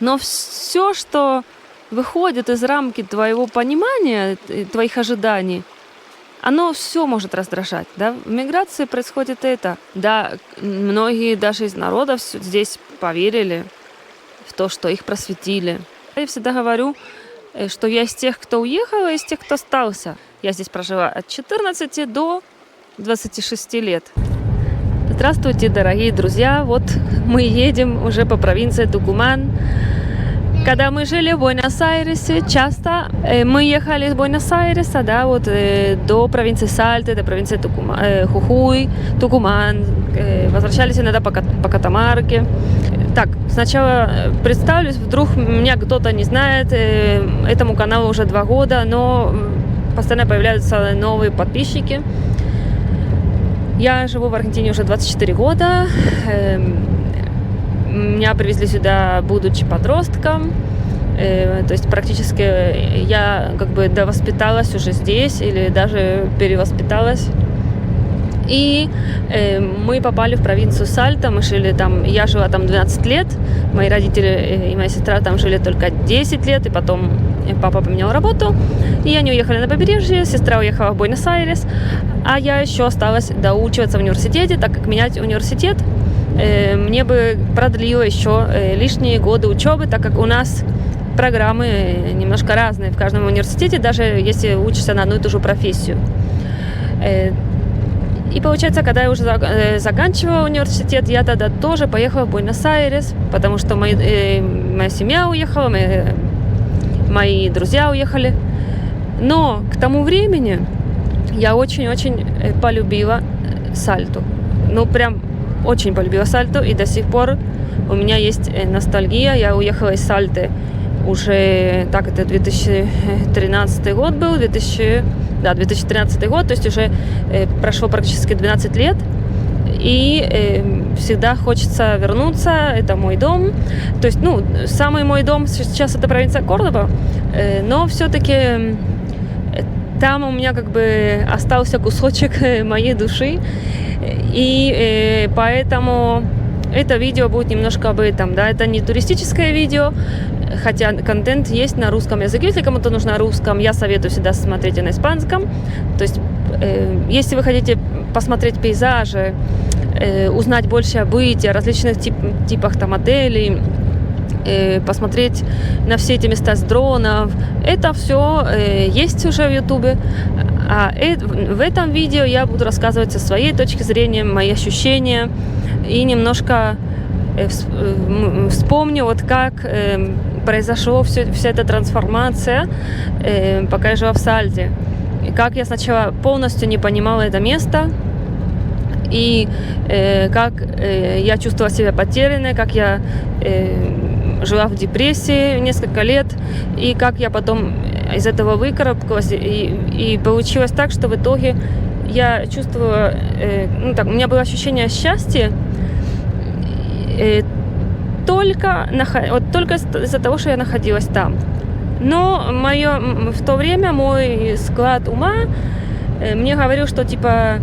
Но все, что выходит из рамки твоего понимания, твоих ожиданий, оно все может раздражать, да? В миграции происходит это. Да, многие даже из народов здесь поверили в то, что их просветили. Я всегда говорю, что я из тех, кто уехал, и из тех, кто остался. Я здесь прожила от 14 до 26 лет. Здравствуйте, дорогие друзья! Вот мы едем уже по провинции Тукуман. Когда мы жили в Буэнос-Айресе, часто мы ехали из Буэнос-Айреса, да, вот до провинции Сальты, до провинции Хухуй, Тукуман, возвращались иногда по Катамарке. Так, сначала представлюсь, вдруг меня кто-то не знает, этому каналу уже 2 года, но постоянно появляются новые подписчики. Я живу в Аргентине уже 24 года. Меня привезли сюда, будучи подростком. То есть практически я как бы довоспиталась уже здесь или даже перевоспиталась. И мы попали в провинцию Сальта. Мы жили там, я жила там 12 лет. Мои родители и моя сестра там жили только 10 лет. И потом папа поменял работу. И они уехали на побережье. Сестра уехала в Буэнос-Айрес. А я еще осталась доучиваться в университете, так как менять университет мне бы продлило еще лишние годы учебы, так как у нас программы немножко разные в каждом университете, даже если учишься на одну и ту же профессию. И получается, когда я уже заканчивала университет, я тогда тоже поехала в Буэнос-Айрес, потому что моя семья уехала, мои друзья уехали. Но к тому времени я очень-очень полюбила Сальту. Ну, прям очень полюбила Сальту, и до сих пор у меня есть ностальгия. Я уехала из Сальты уже, так, это 2013 год был, 2013 год, то есть уже прошло практически 12 лет, и всегда хочется вернуться, это мой дом. То есть, ну, самый мой дом сейчас это провинция Кордоба, но все-таки там у меня как бы остался кусочек моей души, и поэтому это видео будет немножко об этом, да, это не туристическое видео, хотя контент есть на русском языке, если кому-то нужно на русском, я советую всегда смотреть и на испанском, то есть если вы хотите посмотреть пейзажи, узнать больше о быте, о различных типах там отелей, посмотреть на все эти места с дронов. Это все есть уже в Ютубе. А в этом видео я буду рассказывать со своей точки зрения, мои ощущения. И немножко вспомню, вот как произошла вся эта трансформация, пока я жила в Сальте. И как я сначала полностью не понимала это место. И как я чувствовала себя потерянной, как я жила в депрессии несколько лет, и как я потом из этого выкарабкалась, и получилось так, что в итоге я чувствовала, ну так, у меня было ощущение счастья только из-за того, что я находилась там. Но в то время мой склад ума мне говорил, что типа,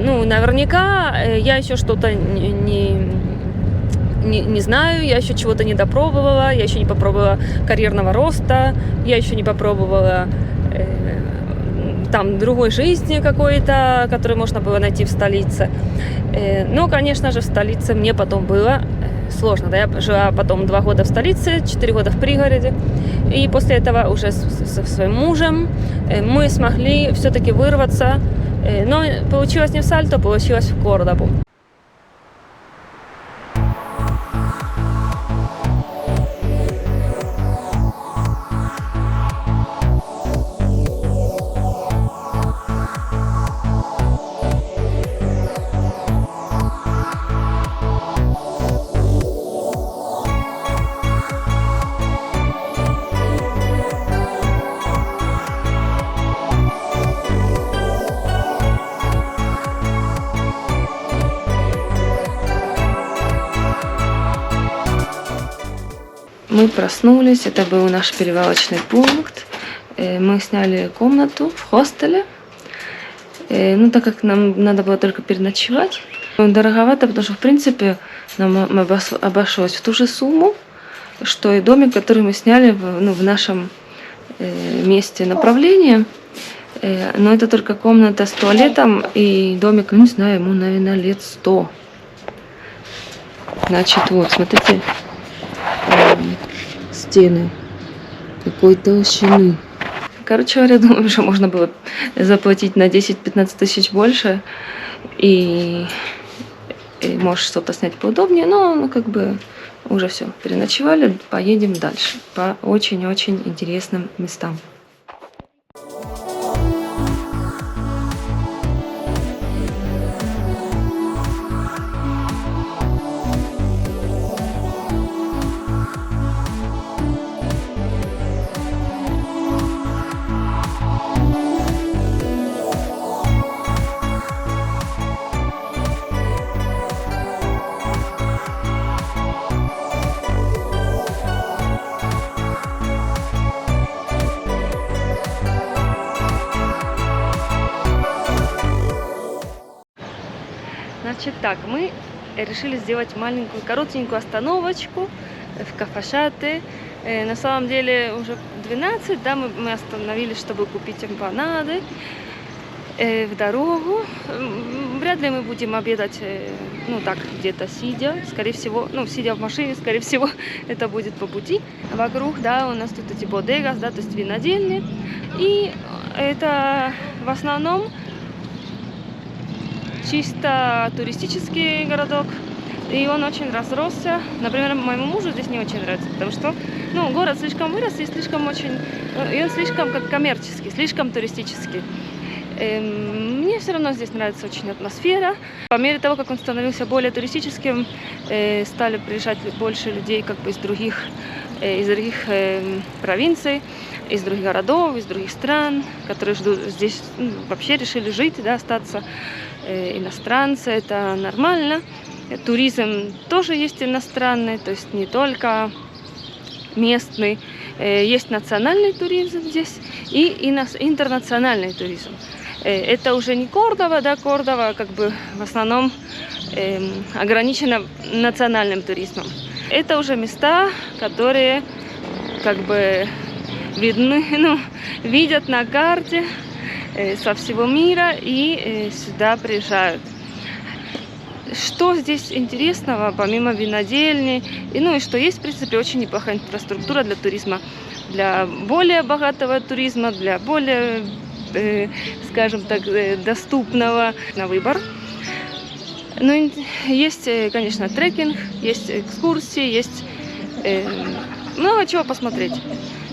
ну, наверняка я еще что-то не знаю, я еще чего-то не допробовала, я еще не попробовала карьерного роста, я еще не попробовала там другой жизни какой-то, которую можно было найти в столице. Но, конечно же, в столице мне потом было сложно. Да? Я жила потом 2 года в столице, 4 года в пригороде. И после этого уже со своим мужем мы смогли все-таки вырваться. Но получилось не в Сальто, получилось в Кордобу. Мы проснулись, это был наш перевалочный пункт. Мы сняли комнату в хостеле. Ну, так как нам надо было только переночевать. Дороговато, потому что, в принципе, нам обошлось в ту же сумму. что и домик, который мы сняли в нашем месте направления. Но это только комната с туалетом и домик, не знаю, ему, наверное, лет 100. Значит, вот, смотрите, стены какой толщины. Короче говоря, думаю, что можно было заплатить на 10-15 тысяч больше и может что-то снять поудобнее, но как бы уже все, переночевали, поедем дальше по очень-очень интересным местам. Значит так, мы решили сделать маленькую, коротенькую остановочку в Кафашате. На самом деле уже 12, да, мы остановились, чтобы купить эмпанады в дорогу. Вряд ли мы будем обедать, ну так, где-то сидя, скорее всего, ну, сидя в машине, скорее всего, это будет по пути. Вокруг, да, у нас тут эти бодегас, да, то есть винодельни. И это в основном чисто туристический городок, и он очень разросся. Например, моему мужу здесь не очень нравится, потому что, ну, город слишком вырос и и он слишком как коммерческий, слишком туристический. Мне все равно здесь нравится очень атмосфера. По мере того, как он становился более туристическим, стали приезжать больше людей как бы из других провинций, из других городов, из других стран, которые здесь вообще решили жить, да, остаться. Иностранцы, это нормально. Туризм тоже есть иностранный, то есть не только местный. Есть национальный туризм здесь и интернациональный туризм. Это уже не Кордова, да, Кордова как бы в основном ограничена национальным туризмом. Это уже места, которые как бы видны, ну, видят на карте со всего мира и сюда приезжают. Что здесь интересного, помимо винодельни, и что есть, в принципе, очень неплохая инфраструктура для туризма, для более богатого туризма, для более, скажем так, доступного на выбор. Ну, есть, конечно, трекинг, есть экскурсии, есть много чего посмотреть.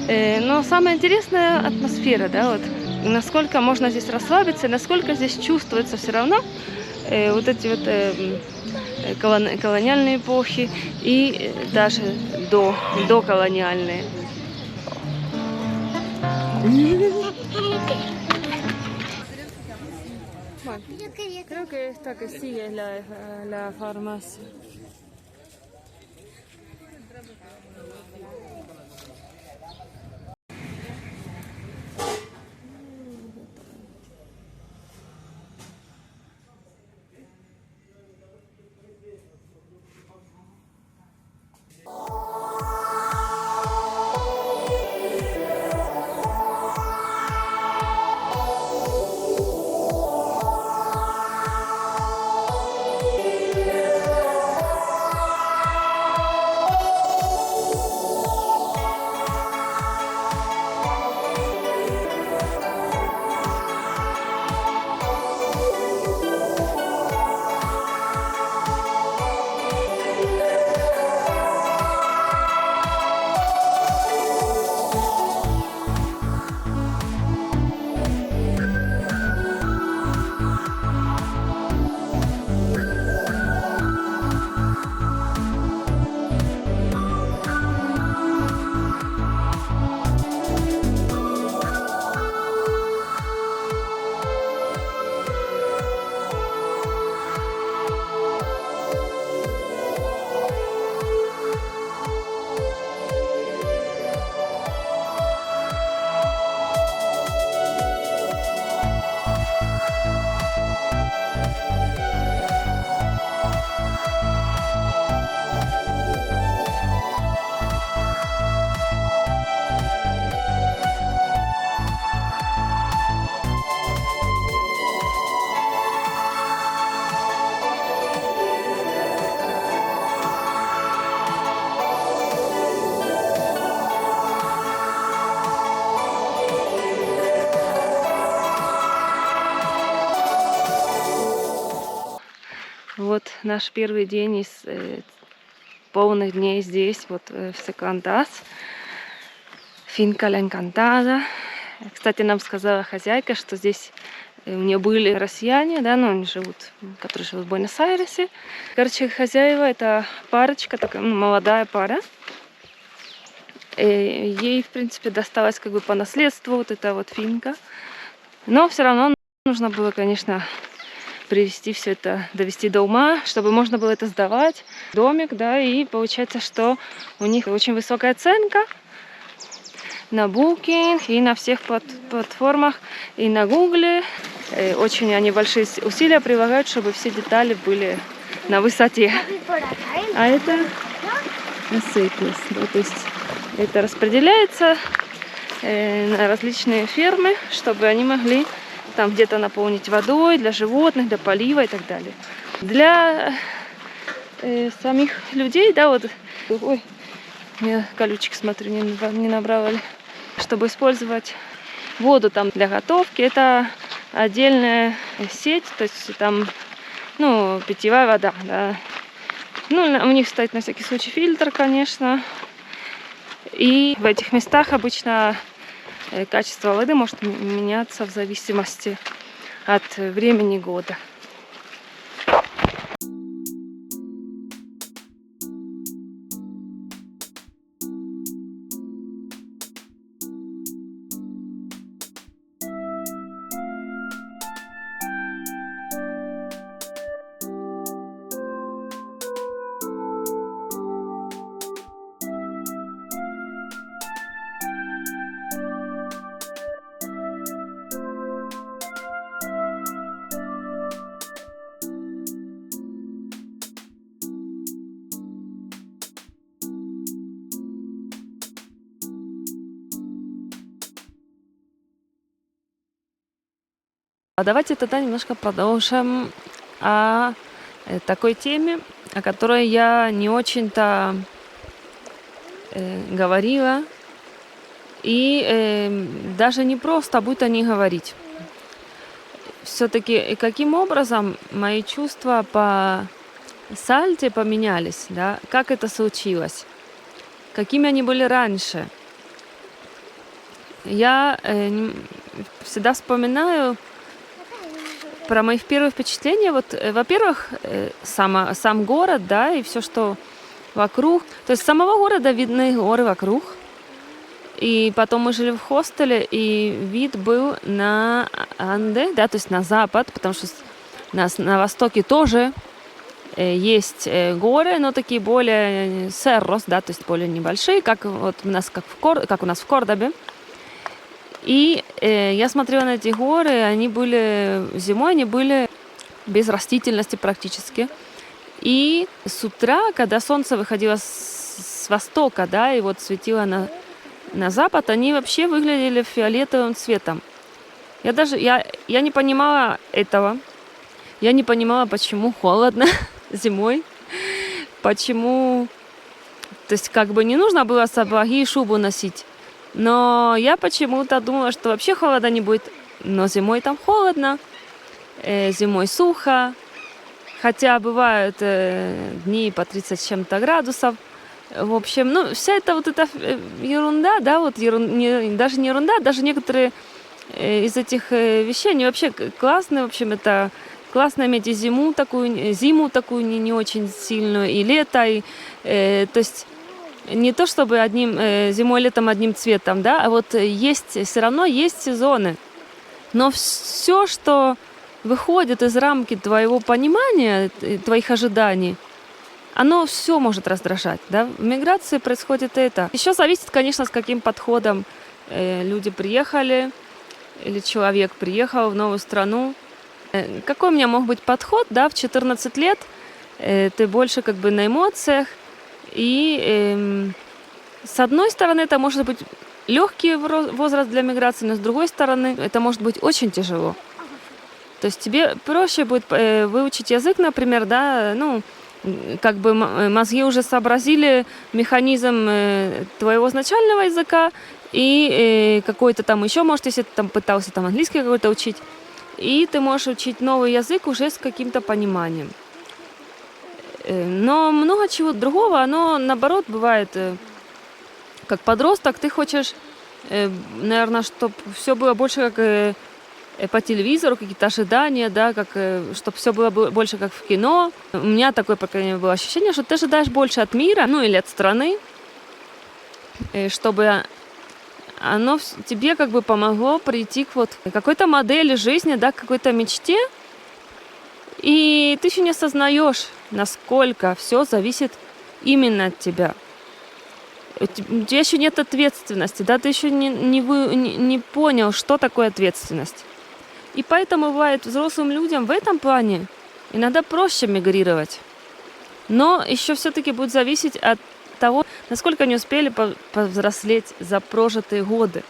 Но самая интересная атмосфера, да, вот, насколько можно здесь расслабиться, насколько здесь чувствуется все равно вот эти вот колониальные эпохи и даже доколониальные. Creo que esta que sigue es la farmacia. наш первый день из полных дней здесь, вот в Секундас. Finca La Encantada. Кстати, нам сказала хозяйка, что здесь у нее были россияне, да, но они живут, которые живут в Буэнос-Айресе. Короче, хозяева — это парочка, такая, молодая пара. И ей, в принципе, досталось как бы по наследству вот эта вот финка. Но все равно нужно было, конечно, привести все это, довести до ума, чтобы можно было это сдавать. Домик, да, и получается, что у них очень высокая оценка на Booking и на всех платформах, и на Гугле. Очень они большие усилия прилагают, чтобы все детали были на высоте. А это насыпность, да, то есть это распределяется на различные фермы, чтобы они могли там где-то наполнить водой для животных, для полива и так далее. Для самих людей, да, вот, ой, я колючек, смотрю, не набрала ли. Чтобы использовать воду там для готовки, это отдельная сеть, то есть там, ну, питьевая вода, да. Ну, у них стоит на всякий случай фильтр, конечно. И в этих местах обычно качество воды может меняться в зависимости от времени года. А давайте тогда немножко продолжим о такой теме, о которой я не очень-то говорила. И даже не просто будет о ней говорить. Все-таки каким образом мои чувства по Сальте поменялись, да? Как это случилось? Какими они были раньше? Я всегда вспоминаю про мои первые впечатления. Вот, во-первых, сам город, да, и все, что вокруг. То есть с самого города видны горы вокруг. И потом мы жили в хостеле, и вид был на Анды, да, то есть на запад, потому что на востоке тоже есть горы, но такие более серрос, да, то есть более небольшие, как вот у нас, как у нас в Кордобе. И я смотрела на эти горы, они были зимой, они были без растительности практически. И с утра, когда солнце выходило с востока, да, и вот светило на запад, они вообще выглядели фиолетовым цветом. Я не понимала этого. Я не понимала, почему холодно зимой. Почему... То есть как бы не нужно было сапоги и шубу носить. Но я почему-то думала, что вообще холода не будет. Но зимой там холодно, зимой сухо. Хотя бывают дни по 30 с чем-то градусов. В общем, ну, вся эта вот эта ерунда, да, вот даже не ерунда, даже некоторые из этих вещей, они вообще классные. В общем, это классно иметь и зиму такую не очень сильную, и лето, и, то есть не то чтобы зимой, летом одним цветом, да, а вот все равно есть сезоны. Но все, что выходит из рамки твоего понимания, твоих ожиданий, оно все может раздражать, да. В миграции происходит это. Еще зависит, конечно, с каким подходом люди приехали, или человек приехал в новую страну. Какой у меня мог быть подход, да, в 14 лет ты больше как бы на эмоциях. И с одной стороны, это может быть легкий возраст для миграции, но с другой стороны, это может быть очень тяжело. То есть тебе проще будет выучить язык, например, да, ну, как бы мозги уже сообразили механизм твоего изначального языка и какой-то там еще, может, если ты там пытался там английский какой-то учить, и ты можешь учить новый язык уже с каким-то пониманием. Но много чего другого, оно наоборот бывает, как подросток, ты хочешь, наверное, чтобы все было больше как по телевизору, какие-то ожидания, да, как, чтобы все было больше как в кино. У меня такое, по крайней мере, было ощущение, что ты ожидаешь больше от мира, ну или от страны, чтобы оно тебе как бы помогло прийти к вот какой-то модели жизни, да, к какой-то мечте, и ты еще не осознаешь, насколько все зависит именно от тебя. У тебя еще нет ответственности, да, ты еще не понял, что такое ответственность. И поэтому бывает взрослым людям в этом плане иногда проще мигрировать. Но еще все-таки будет зависеть от того, насколько они успели повзрослеть за прожитые годы.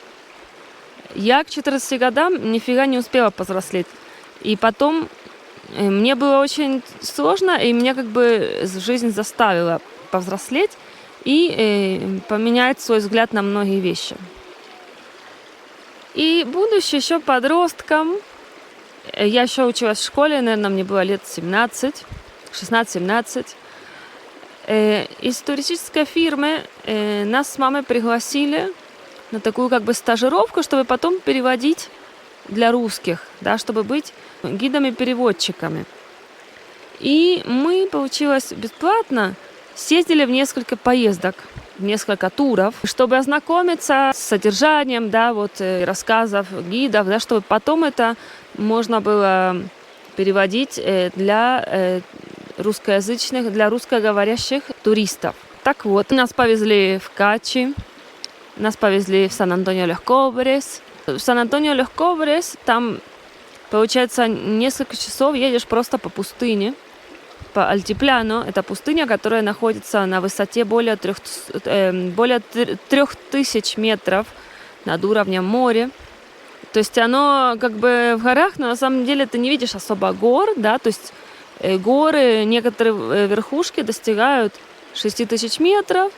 Я к 14 годам нифига не успела повзрослеть. И потом мне было очень сложно, и меня как бы жизнь заставила повзрослеть и поменять свой взгляд на многие вещи. И будучи еще подростком, я еще училась в школе, наверное, мне было лет 16-17. Из туристической фирмы нас с мамой пригласили на такую как бы стажировку, чтобы потом переводить для русских, да, чтобы быть гидами-переводчиками. И мы, получилось, бесплатно съездили в несколько поездок, в несколько туров, чтобы ознакомиться с содержанием, да, вот, рассказов гидов, да, чтобы потом это можно было переводить для русскоязычных, для русскоговорящих туристов. Так вот, нас повезли в Качи, нас повезли в Сан-Антонио-Лес-Кобрес. В Сан-Антонио-Лес-Кобрес там, получается, несколько часов едешь просто по пустыне, по Альтипляно. Это пустыня, которая находится на высоте более 3000 метров над уровнем моря. То есть оно как бы в горах, но на самом деле ты не видишь особо гор, да, то есть горы, некоторые верхушки достигают 6000 метров,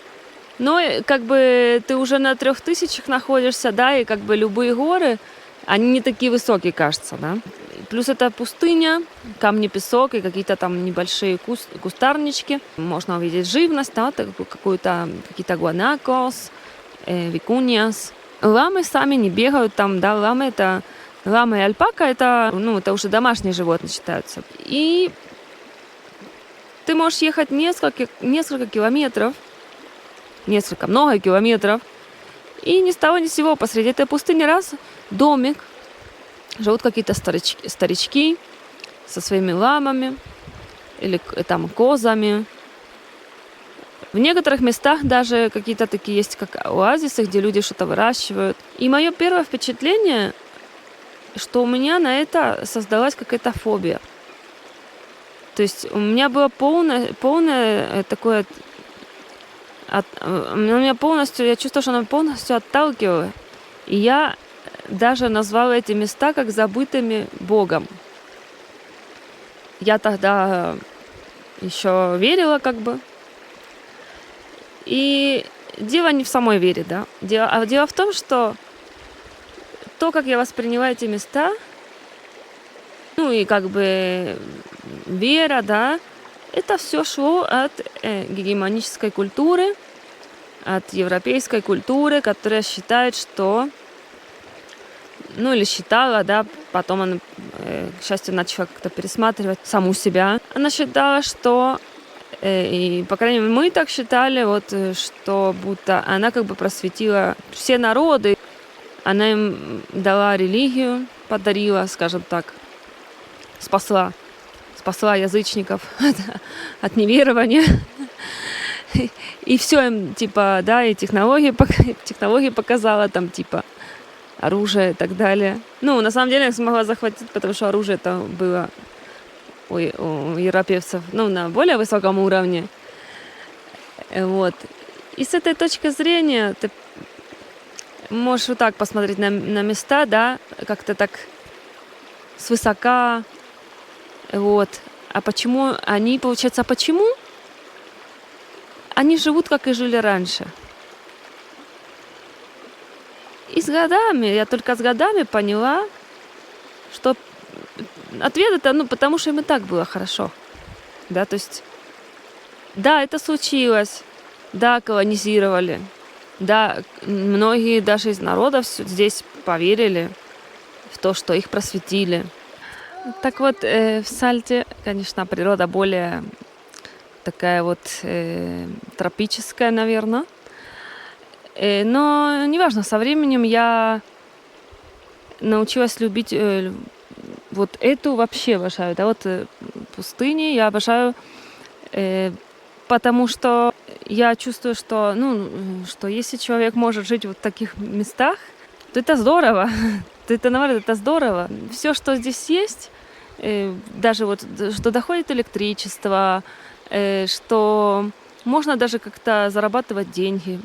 но как бы ты уже на 3000 находишься, да, и как бы любые горы, они не такие высокие, кажется, да. Плюс это пустыня, камни, песок и какие-то там небольшие кустарнички. Можно увидеть живность, да, какие-то гуанакос, викуньяс. Ламы сами не бегают там, да, ламы и альпака это уже домашние животные считаются. И ты можешь ехать много километров, и ни с того ни с сего посреди этой пустыни раз домик, живут какие-то старички со своими ламами или там козами. В некоторых местах даже какие-то такие есть, как оазисы, где люди что-то выращивают. И мое первое впечатление, что у меня на это создалась какая-то фобия. То есть у меня было полное такое... я чувствовала, что она полностью отталкивала. И я даже назвала эти места как забытыми Богом. Я тогда еще верила как бы. И дело не в самой вере, да. Дело в том, что то, как я восприняла эти места, и как бы вера, да, это все шло от гегемонической культуры, от европейской культуры, которая считает, что, или считала, да, потом она, к счастью, начала как-то пересматривать саму себя. Она считала, что, и, по крайней мере, мы так считали, вот, что будто она как бы просветила все народы, она им дала религию, подарила, скажем так, спасла язычников от неверования. И все им, типа, да, и технологии показала, там, типа, оружие и так далее. На самом деле я смогла захватить, потому что оружие это было у европейцев, на более высоком уровне. Вот. И с этой точки зрения ты можешь вот так посмотреть на места, да, как-то так свысока. Вот. А почему они, получается, почему? Они живут, как и жили раньше. И я только с годами поняла, что ответ это, потому что им и так было хорошо. Да, то есть Да, это случилось. Да, колонизировали. Да, многие даже из народов здесь поверили в то, что их просветили. Так вот, в Сальте, конечно, природа более такая вот тропическая, наверное. Но неважно, со временем я научилась любить вот эту вообще обожаю, да, вот пустыни я обожаю, потому что я чувствую, что, что если человек может жить вот в таких местах, то это здорово. Это, наоборот, это здорово. Все, что здесь есть, даже вот, что доходит электричество, что можно даже как-то зарабатывать деньги,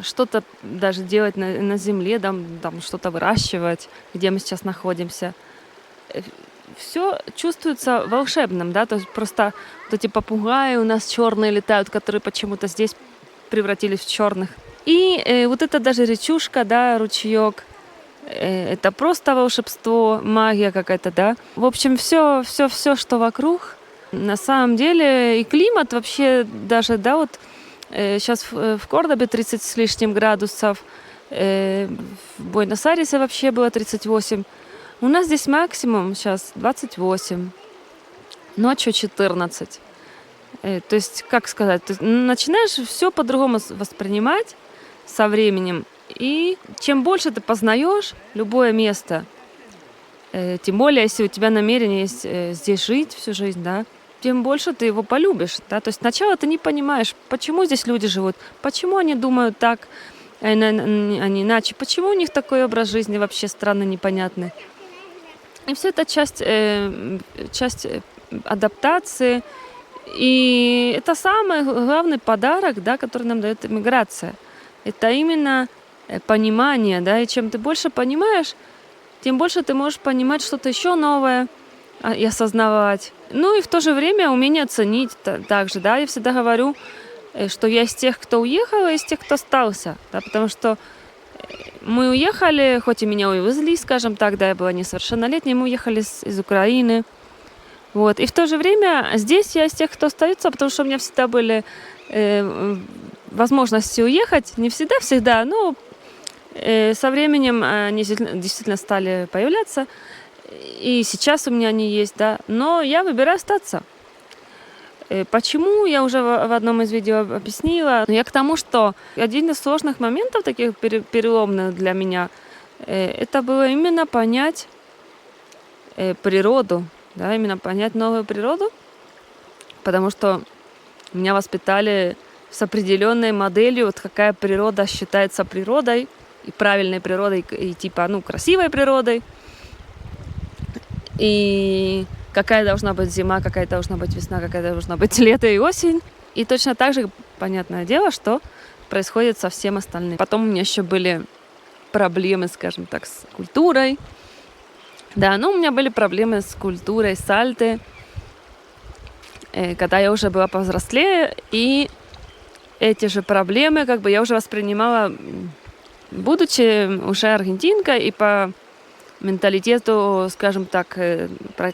что-то даже делать на земле, там что-то выращивать, где мы сейчас находимся. Все чувствуется волшебным, да, то есть просто вот эти попугаи у нас черные летают, которые почему-то здесь превратились в черных. И вот это даже речушка, да, ручеек, это просто волшебство, магия какая-то, да. В общем, все, что вокруг, на самом деле, и климат вообще даже, да, вот сейчас в Кордобе 30 с лишним градусов, в Буэнос-Айресе вообще было 38. У нас здесь максимум сейчас 28, ночью 14. То есть, как сказать, ты начинаешь все по-другому воспринимать со временем. И чем больше ты познаешь любое место, тем более, если у тебя намерение есть здесь жить всю жизнь, да, тем больше ты его полюбишь. Да? То есть сначала ты не понимаешь, почему здесь люди живут, почему они думают так, а не иначе, почему у них такой образ жизни вообще странный, непонятный. И все это часть адаптации. И это самый главный подарок, да, который нам дает иммиграция. Это именно понимание. Да? И чем ты больше понимаешь, тем больше ты можешь понимать что-то еще новое и осознавать. Ну и в то же время умение ценить также. Да? Я всегда говорю, что я из тех, кто уехал, и из тех, кто остался. Да? Потому что мы уехали, хоть и меня увезли, скажем так, да, я была несовершеннолетней, мы уехали из Украины. Вот. И в то же время здесь я из тех, кто остается, потому что у меня всегда были возможности уехать. Не всегда, но со временем они действительно стали появляться. И сейчас у меня они есть, да. Но я выбираю остаться. Почему, я уже в одном из видео объяснила. Я к тому, что один из сложных моментов, таких переломных для меня, это было именно понять природу, да, именно понять новую природу, потому что меня воспитали с определенной моделью, вот какая природа считается природой, и правильной природой, и типа, красивой природой, и какая должна быть зима, какая должна быть весна, какая должна быть лето и осень. И точно так же, понятное дело, что происходит со всем остальным. Потом у меня еще были проблемы, скажем так, с культурой. Да, у меня были проблемы с культурой Сальты, когда я уже была повзрослее, и эти же проблемы я уже воспринимала, будучи уже аргентинкой, и по менталитету, скажем так,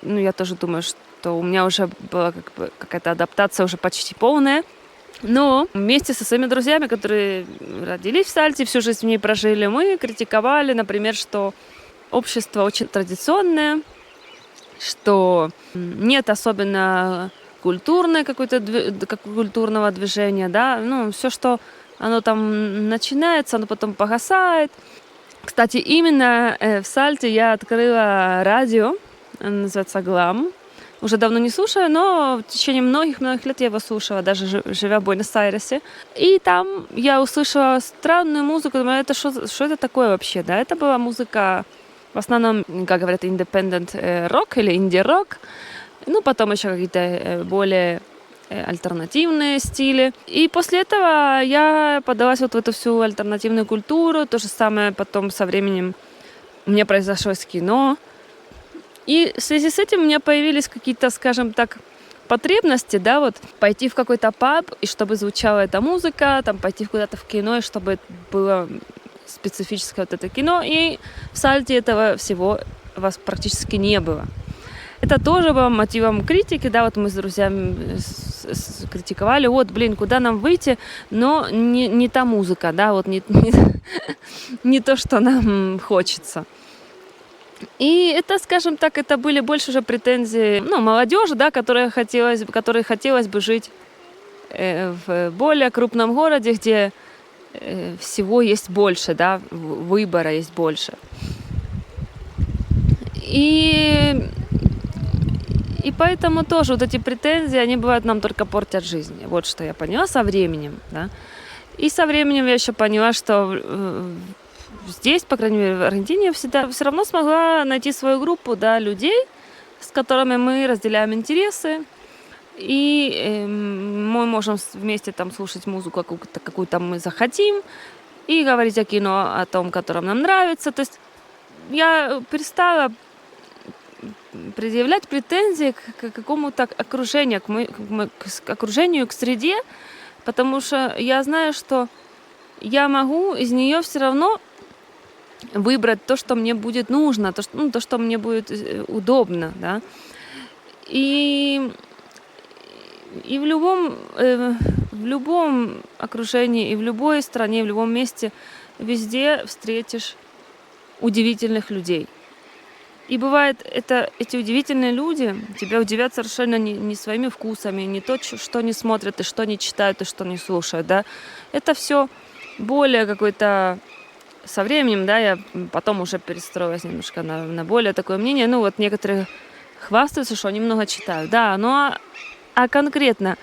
я тоже думаю, что у меня уже была какая-то адаптация уже почти полная. Но вместе со своими друзьями, которые родились в Сальте, всю жизнь в ней прожили, мы критиковали, например, что общество очень традиционное, что нет особенно культурного движения, да, все, что оно там начинается, оно потом погасает. Кстати, именно в Сальте я открыла радио, оно называется «Глам». Уже давно не слушаю, но в течение многих-многих лет я его слушала, даже живя в Буэнос-Айресе. И там я услышала странную музыку, думаю, что это такое вообще, да? Это была музыка, в основном, как говорят, independent рок или инди-рок. Потом еще какие-то более альтернативные стили. И после этого я подалась вот в эту всю альтернативную культуру. То же самое потом со временем у меня произошло с кино. И в связи с этим у меня появились какие-то, скажем так, потребности, да, вот пойти в какой-то паб, и чтобы звучала эта музыка, там пойти куда-то в кино, и чтобы было специфическое вот это кино. И в Сальте этого всего у вас практически не было. Это тоже было мотивом критики, да, вот мы с друзьями критиковали, вот, блин, куда нам выйти, но не та музыка, да, вот не то, что нам хочется. И это, скажем так, это были больше уже претензии, молодежи, да, которой хотелось бы жить в более крупном городе, где всего есть больше, да, выбора есть больше. И поэтому тоже вот эти претензии, они бывают нам только портят жизнь. Вот что я поняла со временем, да. И со временем я еще поняла, что здесь, по крайней мере, в Аргентине, я все равно смогла найти свою группу, да, людей, с которыми мы разделяем интересы. И мы можем вместе там слушать музыку какую-то мы захотим, и говорить о кино, о том, которое нам нравится. То есть я перестала предъявлять претензии к какому-то окружению, к окружению, к среде, потому что я знаю, что я могу из нее все равно выбрать то, что мне будет нужно, то, что мне будет удобно, да. И в любом окружении, и в любой стране, в любом месте, везде встретишь удивительных людей. И бывает, эти удивительные люди тебя удивят совершенно не своими вкусами, не то, что они смотрят, и что они читают, и что они слушают, да. Это все более какой-то со временем, да, я потом уже перестроилась немножко на более такое мнение. Вот некоторые хвастаются, что они много читают, да, а конкретно,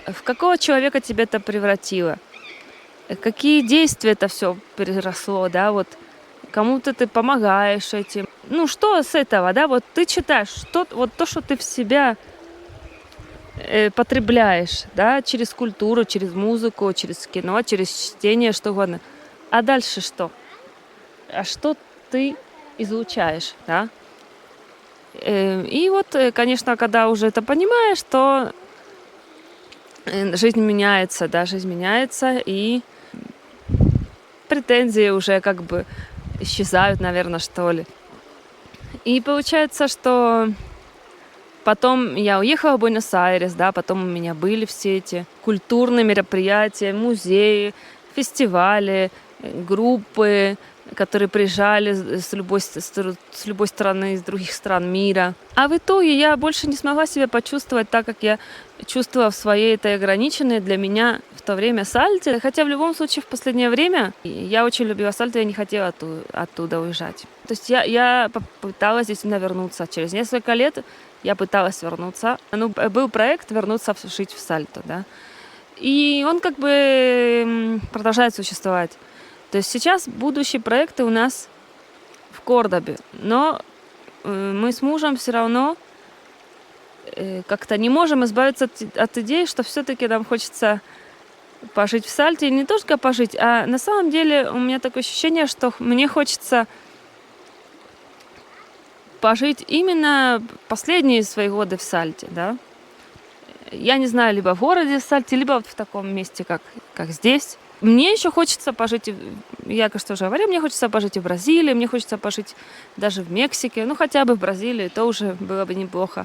в какого человека тебя это превратило? Какие действия это все переросло, да, вот кому-то ты помогаешь этим. Что с этого, да, вот ты читаешь, вот то, что ты в себя потребляешь, да, через культуру, через музыку, через кино, через чтение, что угодно. А дальше что? А что ты излучаешь, да? И вот, конечно, когда уже это понимаешь, то жизнь меняется, да, и претензии уже как бы исчезают, наверное, что ли. И получается, что потом я уехала в Буэнос-Айрес, да, потом у меня были все эти культурные мероприятия, музеи, фестивали, группы, которые приезжали с любой страны, из других стран мира. А в итоге я больше не смогла себя почувствовать так, как я чувствовала в своей этой ограниченной для меня в то время Сальте. Хотя в любом случае в последнее время я очень любила Сальто, я не хотела оттуда уезжать. То есть я попыталась действительно вернуться. Через несколько лет я пыталась вернуться. Был проект вернуться жить в Сальто, да. И он как бы продолжает существовать. То есть сейчас будущие проекты у нас в Кордобе, но мы с мужем все равно как-то не можем избавиться от идеи, что все-таки нам хочется пожить в Сальте. И не только пожить, а на самом деле у меня такое ощущение, что мне хочется пожить именно последние свои годы в Сальте, да. Я не знаю, либо в городе Сальте, либо вот в таком месте, как здесь. Мне еще хочется пожить, я, конечно, уже говорю, мне хочется пожить и в Бразилии, мне хочется пожить даже в Мексике, хотя бы в Бразилии, то уже было бы неплохо.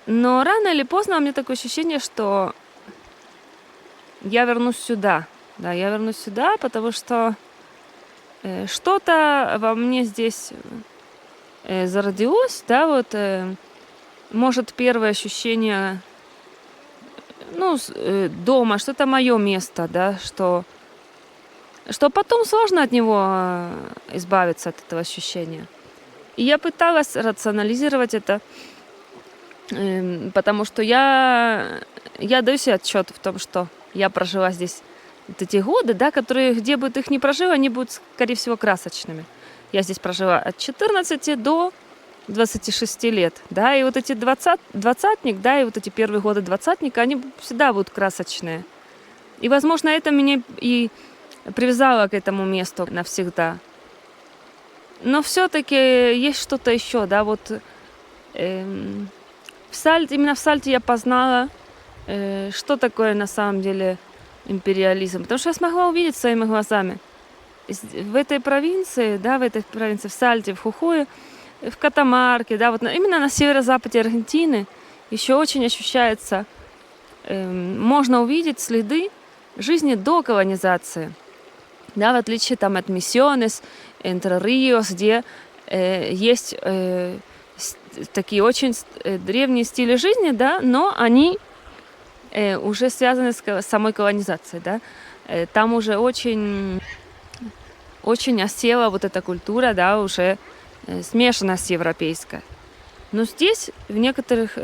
Но рано или поздно у меня такое ощущение, что я вернусь сюда. Да, я вернусь сюда, потому что что-то во мне здесь зародилось, да, вот, может, первое ощущение дома, что это мое место, да, что потом сложно от него избавиться, от этого ощущения. И я пыталась рационализировать это, потому что я даю себе отчет в том, что я прожила здесь вот эти годы, да, которые, где бы ты их ни прожила, они будут, скорее всего, красочными. Я здесь прожила от 14 до 26 лет, да, и вот эти двадцатник, да, и вот эти первые годы двадцатника, они всегда будут красочные. И, возможно, это меня и привязало к этому месту навсегда. Но все-таки есть что-то еще, да, вот именно в Сальте я познала, что такое на самом деле империализм, потому что я смогла увидеть своими глазами. В этой провинции, да, в Сальте, в Хухуе, в Катамарке, да, вот именно на северо-западе Аргентины еще очень ощущается, можно увидеть следы жизни до колонизации. Да, в отличие там, от Миссионес, Энтре-Риос, где есть такие очень древние стили жизни, да, но они уже связаны с самой колонизацией. Да. Там уже очень осела вот эта культура, да, уже смешана с европейской. Но здесь, в некоторых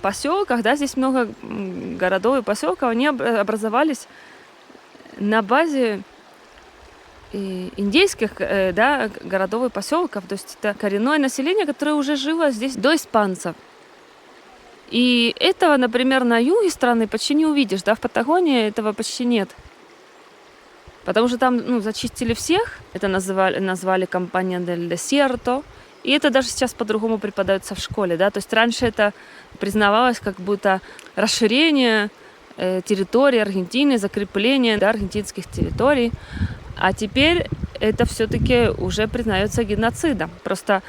поселках, да, здесь много городов и поселков, они образовались на базе индейских, да, городов и поселков. То есть это коренное население, которое уже жило здесь до испанцев. И этого, например, на юге страны почти не увидишь, да, в Патагонии этого почти нет. Потому что там, зачистили всех, это назвали «Компания дель Десерто», и это даже сейчас по-другому преподается в школе, да, то есть раньше это признавалось как будто расширение территории Аргентины, закрепление, да, аргентинских территорий, а теперь это все-таки уже признается геноцидом. Просто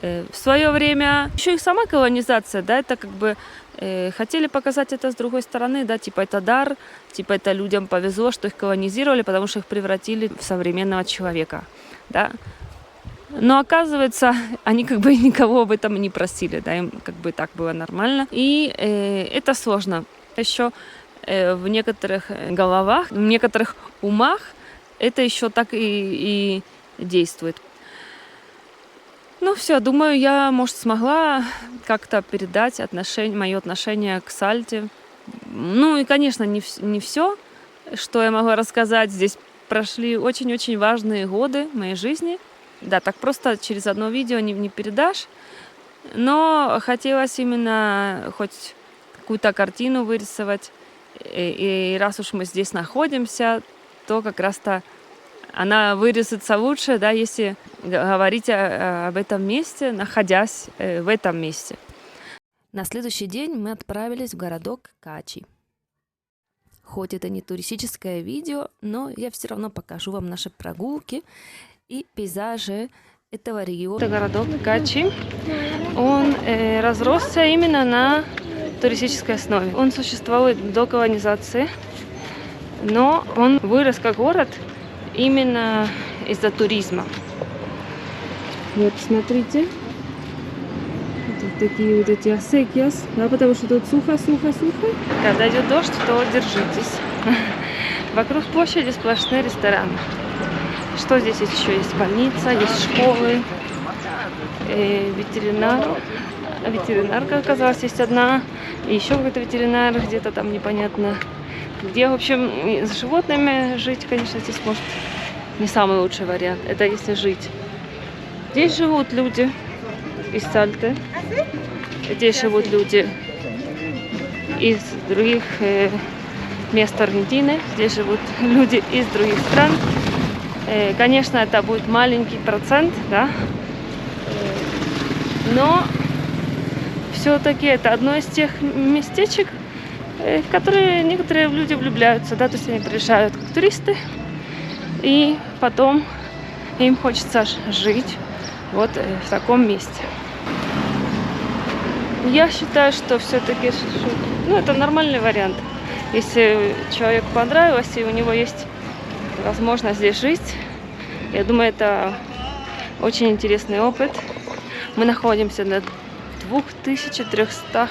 в свое время еще и сама колонизация, да, это как бы хотели показать это с другой стороны, да, типа это дар, типа это людям повезло, что их колонизировали, потому что их превратили в современного человека, да. Но оказывается, они как бы никого об этом не просили, да, им как бы так было нормально. И это сложно. Еще в некоторых головах, в некоторых умах это еще так и действует. Ну все, думаю, я, может, смогла как-то передать мое отношение к сальте. Ну и, конечно, не все, что я могла рассказать. Здесь прошли очень-очень важные годы моей жизни. Да, так просто через одно видео не передашь. Но хотелось именно хоть какую-то картину вырисовать. И раз уж мы здесь находимся, то как раз-то она вырисуется лучше, да, если говорить об этом месте, находясь в этом месте. На следующий день мы отправились в городок Качи. Хоть это не туристическое видео, но я все равно покажу вам наши прогулки и пейзажи этого региона. Это городок Качи. Он разросся именно на туристической основе. Он существует до колонизации, но он вырос как город именно из-за туризма. Вот, смотрите. Вот такие вот эти асекиас, да, потому что тут сухо. Когда идет дождь, то держитесь. Вокруг площади сплошные рестораны. Что здесь еще есть? Больница, есть школы, ветеринарка оказалась, есть одна, и еще какой-то ветеринар где-то там непонятно где. В общем, с животными жить, конечно, здесь может не самый лучший вариант. Это если жить. Здесь живут люди из Сальты. Здесь живут люди из других мест Аргентины. Здесь живут люди из других стран. Конечно, это будет маленький процент, да, но все-таки это одно из тех местечек, в которые некоторые люди влюбляются, да, то есть они приезжают как туристы, и потом им хочется жить вот в таком месте. Я считаю, что все-таки, это нормальный вариант. Если человеку понравилось и у него есть возможность здесь жить, я думаю, это очень интересный опыт. Мы находимся на 2300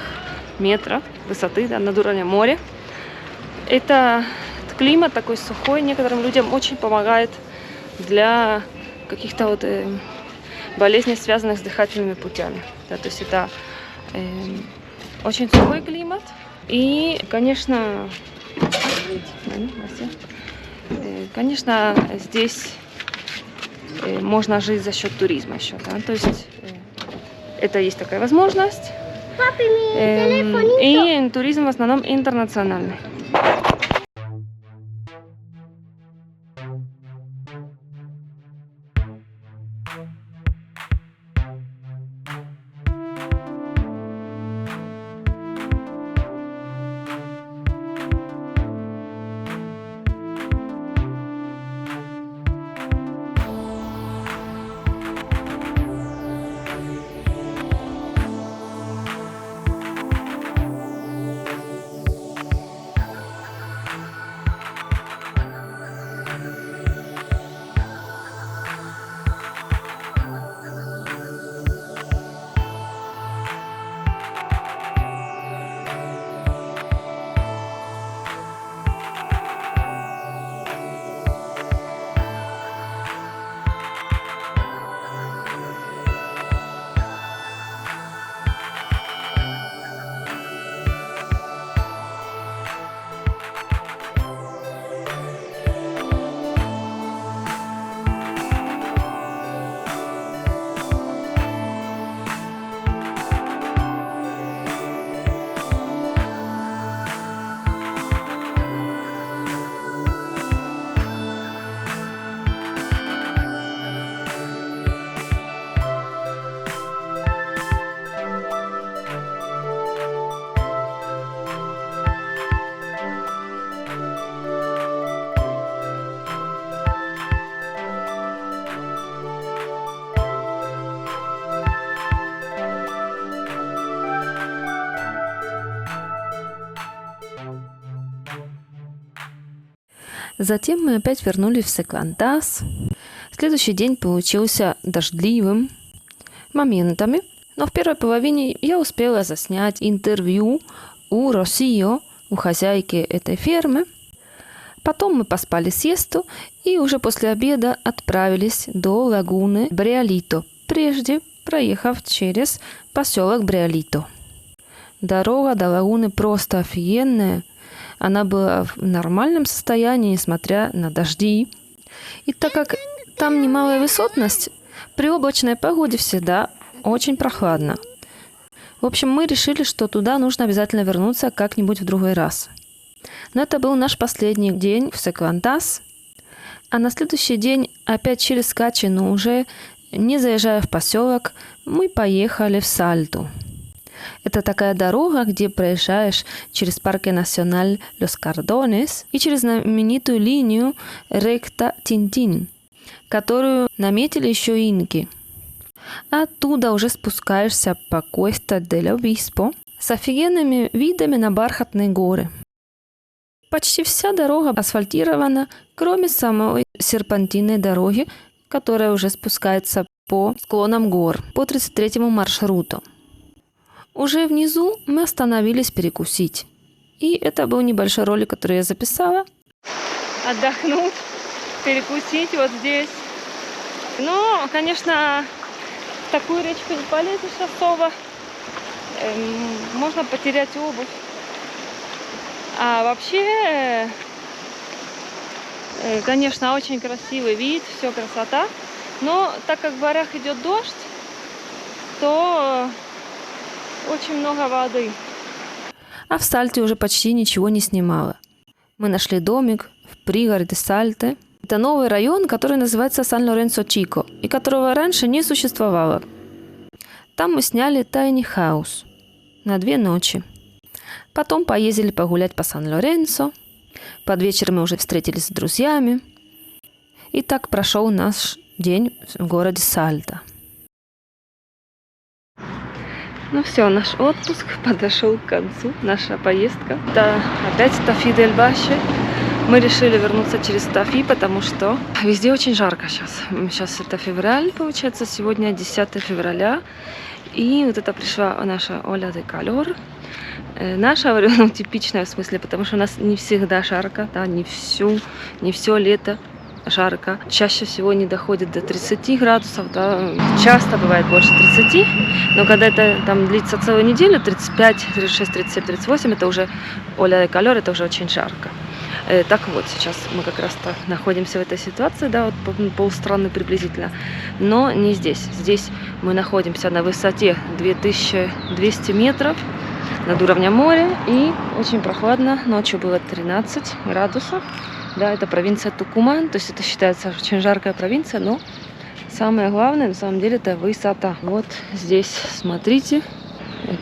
метров высоты, да, над уровнем моря. Это климат такой сухой, некоторым людям очень помогает для каких-то вот болезней, связанных с дыхательными путями. Да, то есть это очень сухой климат. И, конечно, здесь можно жить за счет туризма еще, да, то есть это есть такая возможность. И туризм в основном интернациональный. Затем мы опять вернулись в Секвантас. Следующий день получился дождливым моментами, но в первой половине я успела заснять интервью у Росио, у хозяйки этой фермы. Потом мы поспали сиесту и уже после обеда отправились до лагуны Бреалито, прежде проехав через поселок Бреалито. Дорога до лагуны просто офигенная. Она была в нормальном состоянии, несмотря на дожди. И так как там немалая высотность, при облачной погоде всегда очень прохладно. В общем, мы решили, что туда нужно обязательно вернуться как-нибудь в другой раз. Но это был наш последний день в Секвантас. А на следующий день, опять через Качи, но уже не заезжая в поселок, мы поехали в Сальту. Это такая дорога, где проезжаешь через Парque Nacional Los Cardones и через знаменитую линию Recta Tintín, которую наметили еще инки. Оттуда уже спускаешься по Cuesta del Obispo с офигенными видами на бархатные горы. Почти вся дорога асфальтирована, кроме самой серпантинной дороги, которая уже спускается по склонам гор по 33-му маршруту. Уже внизу мы остановились перекусить. И это был небольшой ролик, который я записала. Отдохнуть, перекусить вот здесь. Ну, конечно, в такую речку не полезешь особо. Можно потерять обувь. А вообще, конечно, очень красивый вид, все красота. Но так как в горах идет дождь, то очень много воды. А в Сальте уже почти ничего не снимала. Мы нашли домик в пригороде Сальте. Это новый район, который называется Сан-Лоренцо-Чико, и которого раньше не существовало. Там мы сняли tiny house на 2 ночи. Потом поездили погулять по Сан-Лоренцо. Под вечер мы уже встретились с друзьями. И так прошел наш день в городе Сальта. Ну все, наш отпуск подошел к концу, наша поездка. Да, опять Тафи-дель-Баши. Мы решили вернуться через Тафи, потому что везде очень жарко сейчас. Сейчас это февраль, получается, сегодня 10 февраля. И вот это пришла наша Оля де Калор. Наша, говорю, ну, типичная в смысле, потому что у нас не всегда жарко, да, не все лето жарко. Чаще всего не доходит до 30 градусов, да, часто бывает больше 30, но когда это там длится целую неделю, 35, 36, 37, 38, это уже Оля де Калор, это уже очень жарко. Так вот, сейчас мы как раз-то находимся в этой ситуации, да, вот полстраны приблизительно, но не здесь. Здесь мы находимся на высоте 2200 метров над уровнем моря, и очень прохладно, ночью было 13 градусов, да, это провинция Тукуман, то есть это считается очень жаркая провинция, но самое главное, на самом деле, это высота. Вот здесь, смотрите,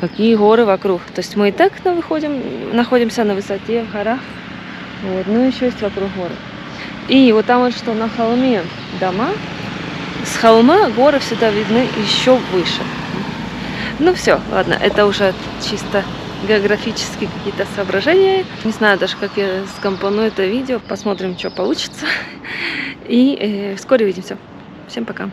какие горы вокруг, то есть мы и так находимся на высоте, в горах. Вот, ну еще есть вокруг горы. И вот там вот что на холме дома, с холма горы всегда видны еще выше. Ну все, ладно, это уже чисто географические какие-то соображения. Не знаю даже, как я скомпоную это видео. Посмотрим, что получится. И вскоре увидимся. Всем пока.